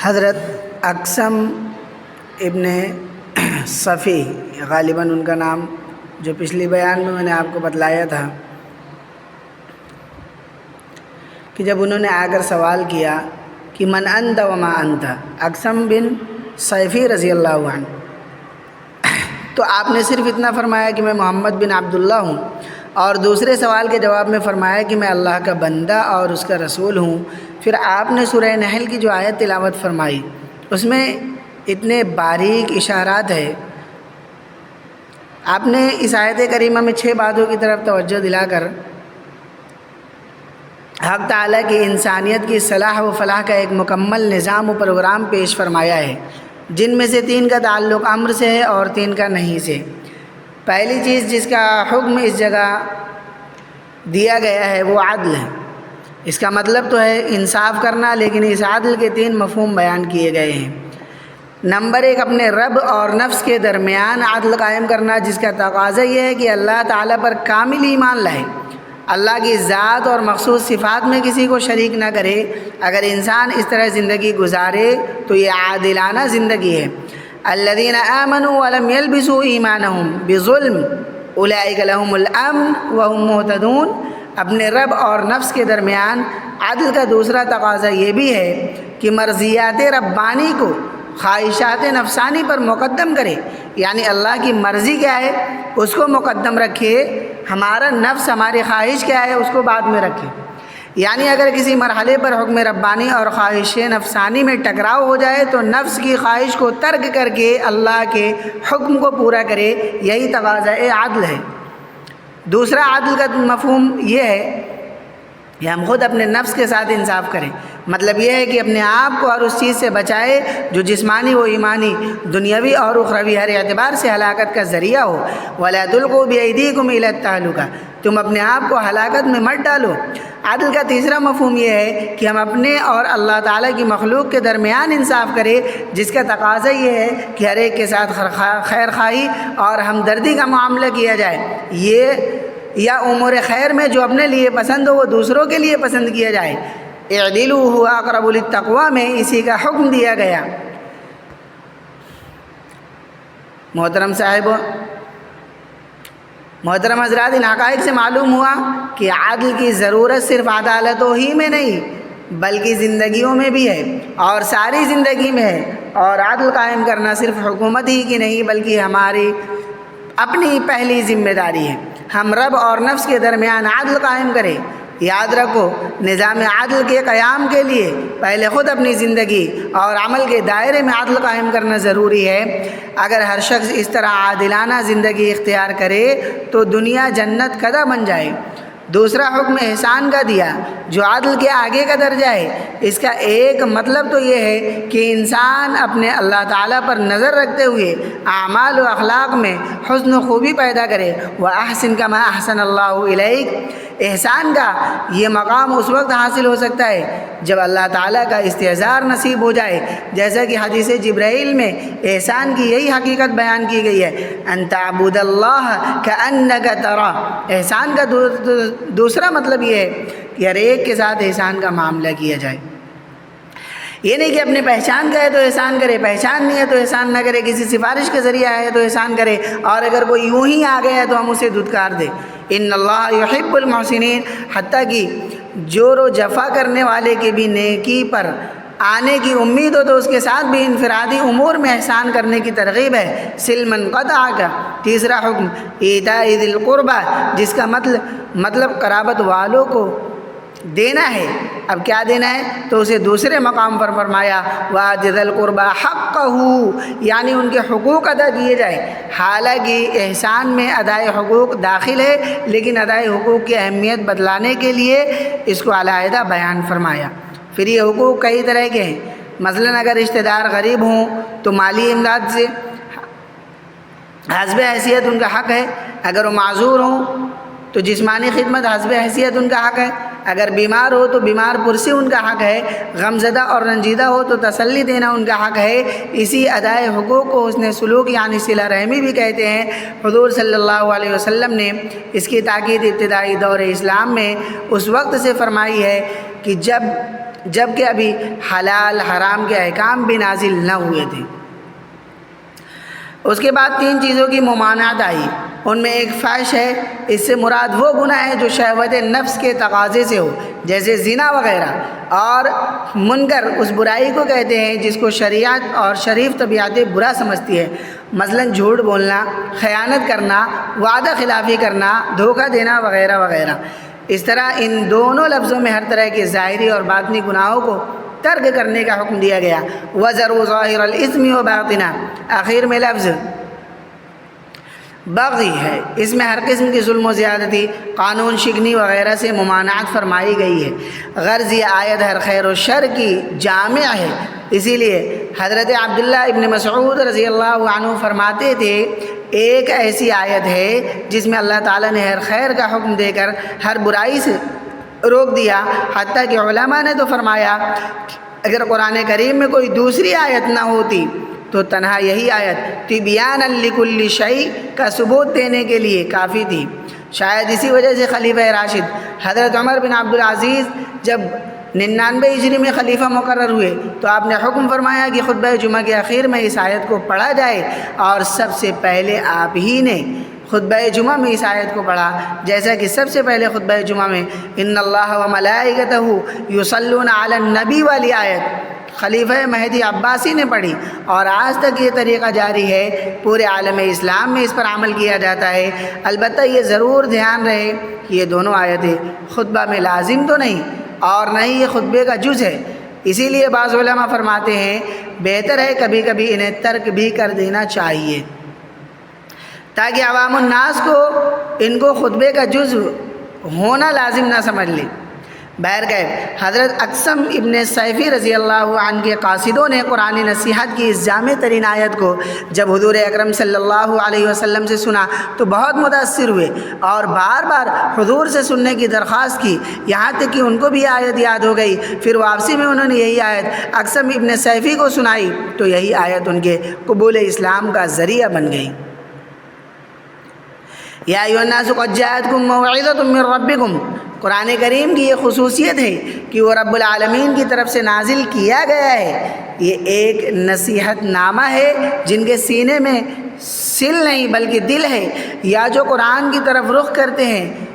حضرت اقسم ابن صفی غالباً ان کا نام جو پچھلی بیان میں نے آپ کو بتلایا تھا کہ جب انہوں نے آ کر سوال کیا کہ من انت وما انت، اقسم بن صیفی رضی اللہ عنہ، تو آپ نے صرف اتنا فرمایا کہ میں محمد بن عبداللہ ہوں، اور دوسرے سوال کے جواب میں فرمایا کہ میں اللہ کا بندہ اور اس کا رسول ہوں۔ پھر آپ نے سورہ نحل کی جو آیت تلاوت فرمائی اس میں اتنے باریک اشارات ہے۔ آپ نے اس آیت کریمہ میں 6 باتوں کی طرف توجہ دلا کر حق تعالیٰ کی انسانیت کی صلاح و فلاح کا ایک مکمل نظام و پروگرام پیش فرمایا ہے، جن میں سے 3 کا تعلق امر سے ہے اور 3 کا نہیں سے۔ پہلی چیز جس کا حکم اس جگہ دیا گیا ہے وہ عدل ہے۔ اس کا مطلب تو ہے انصاف کرنا، لیکن اس عدل کے 3 مفہوم بیان کیے گئے ہیں۔ نمبر 1، اپنے رب اور نفس کے درمیان عدل قائم کرنا، جس کا تقاضا یہ ہے کہ اللہ تعالیٰ پر کامل ایمان لائے، اللہ کی ذات اور مخصوص صفات میں کسی کو شریک نہ کرے۔ اگر انسان اس طرح زندگی گزارے تو یہ عادلانہ زندگی ہے۔ الذین آمنوا ولم یلبسوا ایمانہم بظلم اولئک لہم الامن وہم مہتدون۔ اپنے رب اور نفس کے درمیان عدل کا دوسرا تقاضا یہ بھی ہے کہ مرضیات ربانی کو خواہشات نفسانی پر مقدم کرے، یعنی اللہ کی مرضی کیا ہے اس کو مقدم رکھے، ہمارا نفس ہماری خواہش کیا ہے اس کو بعد میں رکھے۔ یعنی اگر کسی مرحلے پر حکم ربانی اور خواہش نفسانی میں ٹکراؤ ہو جائے تو نفس کی خواہش کو ترک کر کے اللہ کے حکم کو پورا کرے، یہی تقاضا عدل ہے۔ دوسرا عدل کا مفہوم یہ ہے کہ ہم خود اپنے نفس کے ساتھ انصاف کریں۔ مطلب یہ ہے کہ اپنے آپ کو اور اس چیز سے بچائے جو جسمانی و ایمانی، دنیاوی اور اخروی ہر اعتبار سے ہلاکت کا ذریعہ ہو۔ وَلَا تُلْقُوا بِأَيْدِيكُمْ إِلَى التَّهْلُكَةِ، تم اپنے آپ کو ہلاکت میں مت ڈالو۔ عدل کا تیسرا مفہوم یہ ہے کہ ہم اپنے اور اللہ تعالیٰ کی مخلوق کے درمیان انصاف کریں، جس کا تقاضا یہ ہے کہ ہر ایک کے ساتھ خیر خواہی اور ہمدردی کا معاملہ کیا جائے، یا امور خیر میں جو اپنے لیے پسند ہو وہ دوسروں کے لیے پسند کیا جائے۔ اعدلوا هو اقرب للتقوی میں اسی کا حکم دیا گیا۔ محترم صاحبوں، محترم حضرات، ان حقائق سے معلوم ہوا کہ عدل کی ضرورت صرف عدالتوں ہی میں نہیں بلکہ زندگیوں میں بھی ہے، اور ساری زندگی میں ہے۔ اور عدل قائم کرنا صرف حکومت ہی کی نہیں بلکہ ہماری اپنی پہلی ذمہ داری ہے۔ ہم رب اور نفس کے درمیان عدل قائم کریں۔ یاد رکھو، نظام عدل کے قیام کے لیے پہلے خود اپنی زندگی اور عمل کے دائرے میں عدل قائم کرنا ضروری ہے۔ اگر ہر شخص اس طرح عادلانہ زندگی اختیار کرے تو دنیا جنت کدہ بن جائے۔ دوسرا حکم احسان کا دیا جو عدل کے آگے کا درجہ ہے۔ اس کا ایک مطلب تو یہ ہے کہ انسان اپنے اللہ تعالیٰ پر نظر رکھتے ہوئے اعمال و اخلاق میں حسن و خوبی پیدا کرے۔ وَأَحْسِن كَمَا أَحْسَنَ اللَّهُ إِلَيْكَ۔ احسان کا یہ مقام اس وقت حاصل ہو سکتا ہے جب اللہ تعالیٰ کا استحضار نصیب ہو جائے، جیسا کہ حدیث جبرائیل میں احسان کی یہی حقیقت بیان کی گئی ہے، ان تعبد اللہ کأنک تراہ۔ احسان کا دوسرا مطلب یہ ہے کہ ہر ایک کے ساتھ احسان کا معاملہ کیا جائے۔ یہ نہیں کہ اپنے پہچان کا ہے تو احسان کرے، پہچان نہیں ہے تو احسان نہ کرے، کسی سفارش کے ذریعہ ہے تو احسان کرے، اور اگر کوئی یوں ہی آ گیا ہے تو ہم اسے دھتکار دیں۔ ان اللہ یحب المحسنین، حتیٰ کہ جور و جفا کرنے والے کی بھی نیکی پر آنے کی امید ہو تو اس کے ساتھ بھی انفرادی امور میں احسان کرنے کی ترغیب ہے۔ صل من قطعک، تیسرا حکم ایتاء ذی القربی، جس کا مطلب قرابت والوں کو دینا ہے۔ اب کیا دینا ہے تو اسے دوسرے مقام پر فرمایا وَآتِ ذِی الْقُرْبَىٰ حَقَّهُ، یعنی ان کے حقوق ادا کیے جائے۔ حالانکہ احسان میں ادائے حقوق داخل ہے، لیکن ادائے حقوق کی اہمیت بتلانے کے لیے اس کو علیحدہ بیان فرمایا۔ پھر یہ حقوق کئی طرح کے ہیں، مثلاً اگر رشتہ دار غریب ہوں تو مالی امداد سے حسب حیثیت ان کا حق ہے، اگر وہ معذور ہوں تو جسمانی خدمت حسب حیثیت ان کا حق ہے، اگر بیمار ہو تو بیمار پرسی ان کا حق ہے، غمزدہ اور رنجیدہ ہو تو تسلی دینا ان کا حق ہے۔ اسی ادائے حقوق کو حسن سلوک یعنی صلہ رحمی بھی کہتے ہیں۔ حضور صلی اللہ علیہ وسلم نے اس کی تاکید ابتدائی دور اسلام میں اس وقت سے فرمائی ہے کہ جب جبکہ ابھی حلال حرام کے احکام بھی نازل نہ ہوئے تھے۔ اس کے بعد 3 چیزوں کی ممانعت آئی، ان میں ایک فحش ہے، اس سے مراد وہ گناہ ہے جو شہوت نفس کے تقاضے سے ہو، جیسے زنا وغیرہ، اور منکر اس برائی کو کہتے ہیں جس کو شریعت اور شریف طبیعت برا سمجھتی ہے، مثلا جھوٹ بولنا، خیانت کرنا، وعدہ خلافی کرنا، دھوکہ دینا وغیرہ وغیرہ۔ اس طرح ان دونوں لفظوں میں ہر طرح کے ظاہری اور باطنی گناہوں کو ترک کرنے کا حکم دیا گیا۔ وَذَرُوا ظَاهِرَ الْإِثْمِ وَبَاطِنَهُ، آخر میں لفظ بغی ہے، اس میں ہر قسم کی ظلم و زیادتی، قانون شکنی وغیرہ سے ممانعت فرمائی گئی ہے۔ غرض یہ آیت ہر خیر و شر کی جامع ہے، اسی لیے حضرت عبداللہ ابن مسعود رضی اللہ عنہ فرماتے تھے ایک ایسی آیت ہے جس میں اللہ تعالیٰ نے ہر خیر کا حکم دے کر ہر برائی سے روک دیا، حتیٰ کہ علماء نے تو فرمایا اگر قرآن کریم میں کوئی دوسری آیت نہ ہوتی تو تنہا یہی آیت تبیانا لکل شیء کا ثبوت دینے کے لیے کافی تھی۔ شاید اسی وجہ سے خلیفہ راشد حضرت عمر بن عبدالعزیز جب 99 ہجری میں خلیفہ مقرر ہوئے تو آپ نے حکم فرمایا کہ خطبہ جمعہ کے اخیر میں اس آیت کو پڑھا جائے، اور سب سے پہلے آپ ہی نے خطبہ جمعہ میں اس آیت کو پڑھا، جیسا کہ سب سے پہلے خطبہ جمعہ میں ان اللہ و ملائکتہ یصلون علی النبی والی آیت خلیفہ مہدی عباسی نے پڑھی، اور آج تک یہ طریقہ جاری ہے، پورے عالم اسلام میں اس پر عمل کیا جاتا ہے۔ البتہ یہ ضرور دھیان رہے کہ یہ دونوں آیتیں خطبہ میں لازم تو نہیں اور نہ ہی یہ خطبے کا جز ہے، اسی لیے بعض علماء فرماتے ہیں بہتر ہے کبھی کبھی انہیں ترک بھی کر دینا چاہیے تاکہ عوام الناس کو ان کو خطبے کا جز ہونا لازم نہ سمجھ لیں۔ بہرکیف حضرت اقسم ابن سیفی رضی اللہ عنہ کے قاصدوں نے قرآن نصیحت کی اس جامع ترین آیت کو جب حضور اکرم صلی اللہ علیہ وسلم سے سنا تو بہت متاثر ہوئے اور بار بار حضور سے سننے کی درخواست کی، یہاں تک کہ ان کو بھی آیت یاد ہو گئی۔ پھر واپسی میں انہوں نے یہی آیت اقسم ابن سیفی کو سنائی تو یہی آیت ان کے قبول اسلام کا ذریعہ بن گئی۔ یا ایھا الناس قد جاءتکم موعظۃ من ربکم، قرآن کریم کی یہ خصوصیت ہے کہ وہ رب العالمین کی طرف سے نازل کیا گیا ہے، یہ ایک نصیحت نامہ ہے جن کے سینے میں سل نہیں بلکہ دل ہے، یا جو قرآن کی طرف رخ کرتے ہیں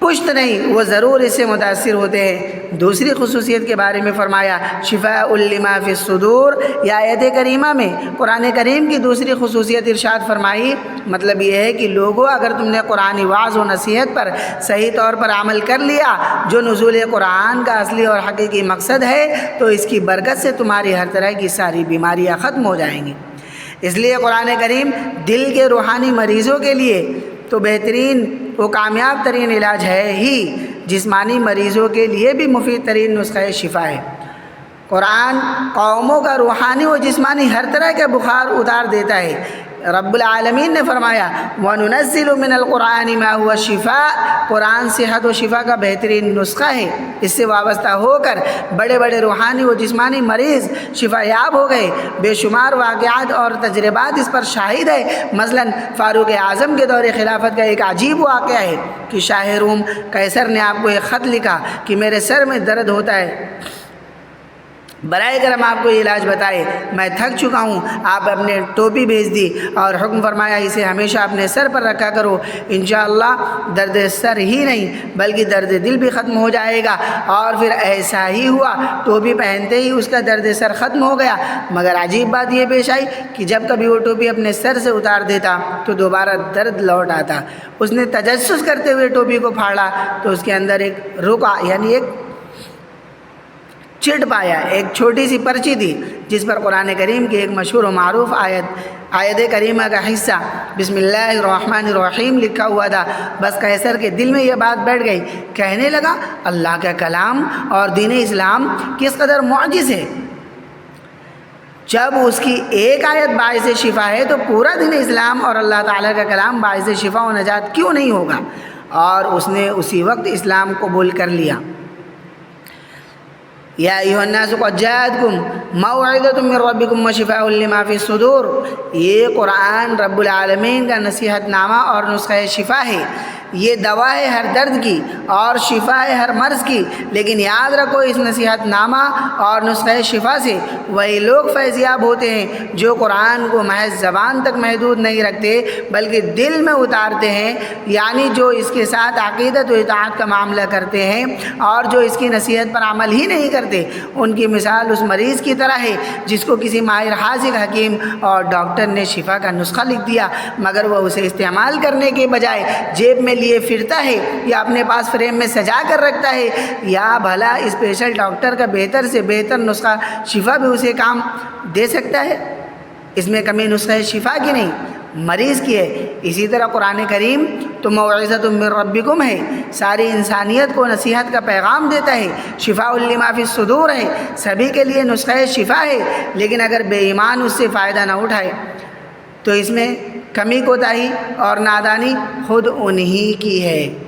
پشت نہیں، وہ ضرور اس سے متاثر ہوتے ہیں۔ دوسری خصوصیت کے بارے میں فرمایا شفاء لما فی الصدور، یا آیت کریمہ میں قرآن کریم کی دوسری خصوصیت ارشاد فرمائی، مطلب یہ ہے کہ لوگوں اگر تم نے قرآن وعظ و نصیحت پر صحیح طور پر عمل کر لیا جو نزول قرآن کا اصلی اور حقیقی مقصد ہے تو اس کی برکت سے تمہاری ہر طرح کی ساری بیماریاں ختم ہو جائیں گی۔ اس لیے قرآن کریم دل کے روحانی مریضوں کے لیے تو بہترین و کامیاب ترین علاج ہے ہی، جسمانی مریضوں کے لیے بھی مفید ترین نسخہ شفا ہے۔ قرآن قوموں کا روحانی و جسمانی ہر طرح کا بخار اتار دیتا ہے۔ رب العالمین نے فرمایا وَنُنَزِّلُ مِنَ الْقُرْآنِ مَا هُوَ شِفَاءٌ، قرآن صحت و شفا کا بہترین نسخہ ہے۔ اس سے وابستہ ہو کر بڑے بڑے روحانی و جسمانی مریض شفا یاب ہو گئے۔ بے شمار واقعات اور تجربات اس پر شاہد ہے۔ مثلا فاروق اعظم کے دور خلافت کا ایک عجیب واقعہ ہے کہ شاہ روم قیصر نے آپ کو ایک خط لکھا کہ میرے سر میں درد ہوتا ہے، برائے کرم آپ کو یہ علاج بتائے، میں تھک چکا ہوں۔ آپ اپنے ٹوپی بھیج دی اور حکم فرمایا اسے ہمیشہ اپنے سر پر رکھا کرو، انشاءاللہ درد سر ہی نہیں بلکہ درد دل بھی ختم ہو جائے گا۔ اور پھر ایسا ہی ہوا، ٹوپی پہنتے ہی اس کا درد سر ختم ہو گیا۔ مگر عجیب بات یہ پیش آئی کہ جب کبھی وہ ٹوپی اپنے سر سے اتار دیتا تو دوبارہ درد لوٹ آتا۔ اس نے تجسس کرتے ہوئے ٹوپی کو پھاڑا تو اس کے اندر ایک رقعہ یعنی ایک چٹ پایا، ایک چھوٹی سی پرچی تھی جس پر قرآن کریم کی ایک مشہور و معروف آیت کریمہ کا حصہ بسم اللہ الرحمن الرحیم لکھا ہوا تھا۔ بس قیصر کے دل میں یہ بات بیٹھ گئی، کہنے لگا اللہ کا کلام اور دین اسلام کس قدر معجز ہے، جب اس کی ایک آیت باعث شفا ہے تو پورا دین اسلام اور اللہ تعالیٰ کا کلام باعث شفا و نجات کیوں نہیں ہوگا، اور اس نے اسی وقت اسلام قبول کر لیا۔ یا ایھا الناس قد جاءتکم موعظۃ من ربکم وشفاء لما فی الصدور، یہ قرآن رب العالمین کا نصیحت نامہ اور نسخہ شفا ہے یہ دوا ہے ہر درد کی اور شفا ہے ہر مرض کی، لیکن یاد رکھو اس نصیحت نامہ اور نسخہ شفا سے وہی لوگ فیض یاب ہوتے ہیں جو قرآن کو محض زبان تک محدود نہیں رکھتے بلکہ دل میں اتارتے ہیں، یعنی جو اس کے ساتھ عقیدت و اطاعت کا معاملہ کرتے ہیں اور جو اس کی نصیحت پر عمل ہی نہیں کرتے۔ ان کی مثال اس مریض کی طرح ہے جس کو کسی ماہر حاذق حکیم اور ڈاکٹر نے شفا کا نسخہ لکھ دیا، مگر وہ اسے استعمال کرنے کے بجائے جیب میں لیے پھرتا ہے یا اپنے پاس فریم میں سجا کر رکھتا ہے۔ یا بھلا اسپیشل ڈاکٹر کا بہتر سے بہتر نسخہ شفا بھی اسے کام دے سکتا ہے؟ اس میں کمی نسخہ شفا کی نہیں، مریض کی ہے۔ اسی طرح قرآن کریم تو موعظۃ من ربکم ہے، ساری انسانیت کو نصیحت کا پیغام دیتا ہے، شفاء لما فی الصدور ہے، سبھی کے لیے نسخہ شفا ہے، لیکن اگر بے ایمان اس سے فائدہ نہ اٹھائے تو اس میں کمی کوتاہی اور نادانی خود انہی کی ہے۔